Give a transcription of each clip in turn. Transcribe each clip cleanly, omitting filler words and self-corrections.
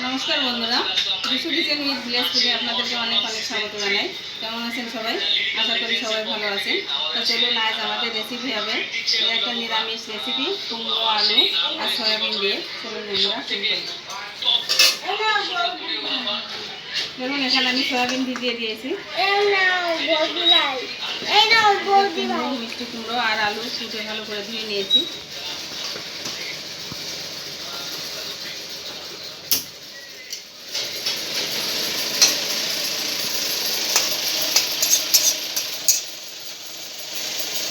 নমস্কার বন্ধুরা, Bishu kitchen with village ফুডে আপনাদেরকে অনেক অনেক স্বাগত জানাই। কেমন আছেন সবাই? আশা করি সবাই ভালো আছেন। তো চলুন, আজ আমাদের রেসিপি হবে একটা নিরামিষ রেসিপি, কুমড়ো আলু আর সয়াবিন দিয়ে। চলুন বন্ধুরা শুরু করি। দেখুন, এখানে আমি সয়াবিন ভিজিয়ে দিয়েছি। মিষ্টি কুমড়ো আর আলু কুটে ভালো করে ধুয়ে নিয়েছি।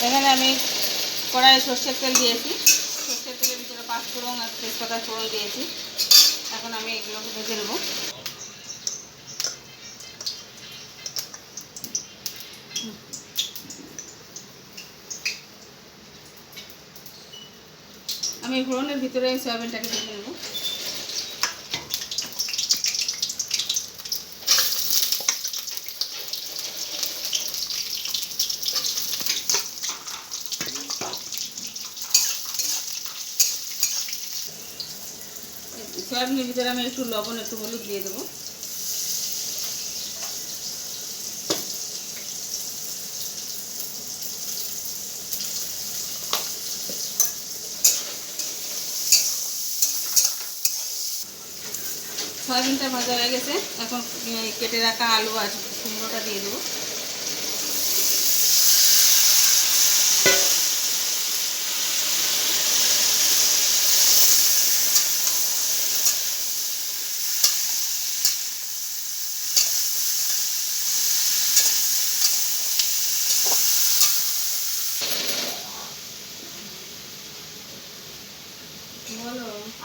এখানে আমি কড়াইয়ে সর্ষের তেল দিয়েছি। সর্ষের তেলের ভিতরে 5 ফোড়ন আর তেজপাতা ফোড়ন দিয়েছি। এখন আমি এগুলোকে ভেজে নেব। আমি ফোড়নের ভিতরে সয়াবিনটাকে ভেজে নেব। সয়াবিনের ভিতরে আমি একটু লবণ, একটু হলুদ দিয়ে দেবো। সয়াবিনটা ভাজা হয়ে গেছে। এখন কেটে রাখা আলু আর কুমড়োটা দিয়ে দেবো।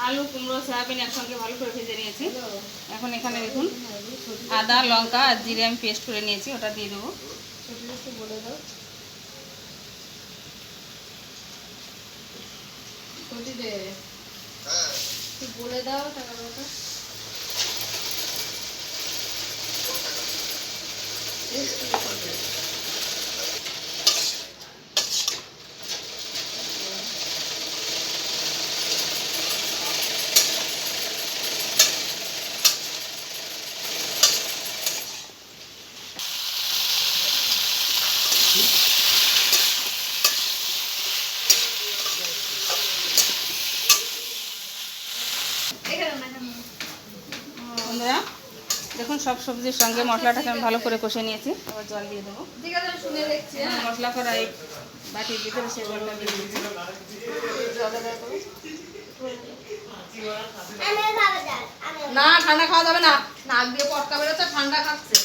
আলু, কুমড়ো, সয়াবিন একসঙ্গে ভালো করে ভেজে নিয়েছি। এখন এখানে দেখুন, আদা, লঙ্কা আর জিরে আমি পেস্ট করে নিয়েছি, ওটা দিয়ে দেবো। বলে দাও বলে দাও টাকাটা। বন্ধুরা দেখুন, সব সবজির সঙ্গে মশলাটাকে আমি ভালো করে কষে নিয়েছি। আবার জল দিয়ে দেবো। মশলা করা এই বাটির ভিতরে সে জলটা দিয়ে দিচ্ছি। না, ঠান্ডা খাওয়া যাবে না। নাক দিয়ে পটকা বেরোচ্ছে, ঠান্ডা খাচ্ছে।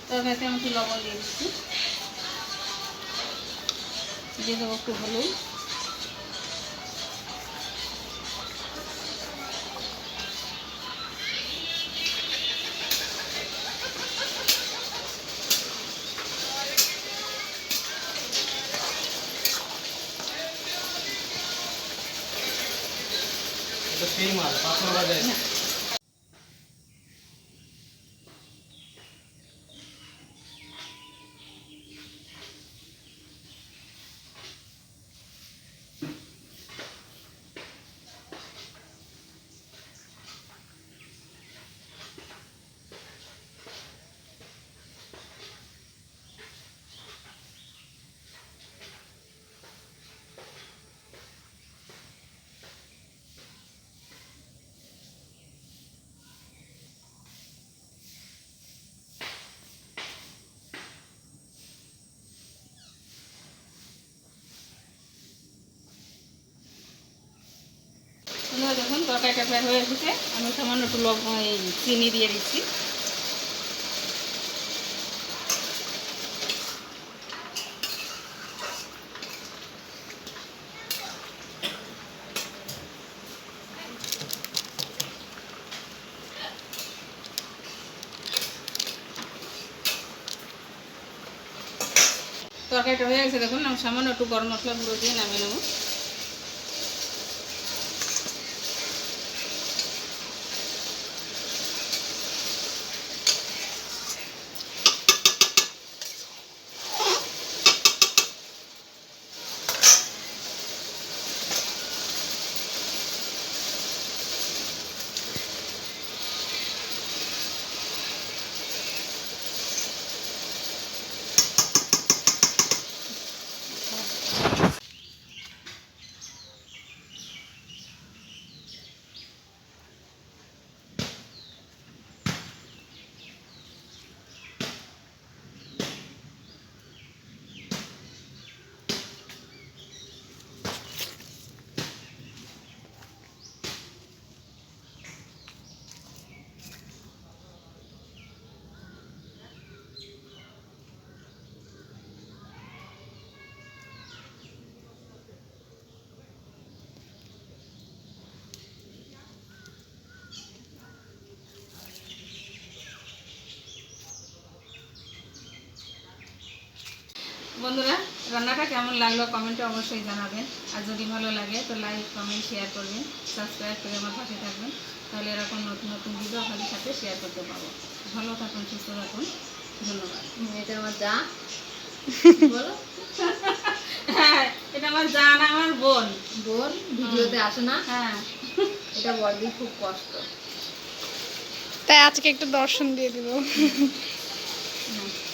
তরকারিতে আমি একটু লবণ দিয়ে দিচ্ছি। দিয়ে দেবো একটু হলুদ। সেই মাল 5 বাজে। দেখুন, তরকারিটা প্রায় হয়ে এসেছে। আমি সামান্য একটু চিনি দিয়ে দিচ্ছি। তরকারিটা হয়ে গেছে। দেখুন, আমি সামান্য একটু গরম মশলা গুঁড়ো দিয়ে নামিয়ে নেব। বন্ধুরা রান্নাটা কেমন লাগলো কমেন্টে অবশ্যই জানাবেন। আর যদি ভালো লাগে তো লাইক কমেন্ট শেয়ার করবেন, সাবস্ক্রাইব করে আমার পাশে থাকবেন। তাহলে এরকম নতুন নতুন ভিডিও আপনাদের সাথে শেয়ার করতে পারবো। ভালো থাকুন, সুস্থ থাকুন, ধন্যবাদ। এটা আমার যা বলো হ্যাঁ, এটা আমার জান, আমার বোন। বোন ভিডিওতে আসে না, হ্যাঁ, এটা বড়দি খুব কষ্ট। তাই আজকে একটু দর্শন দিয়ে দিব। হ্যাঁ।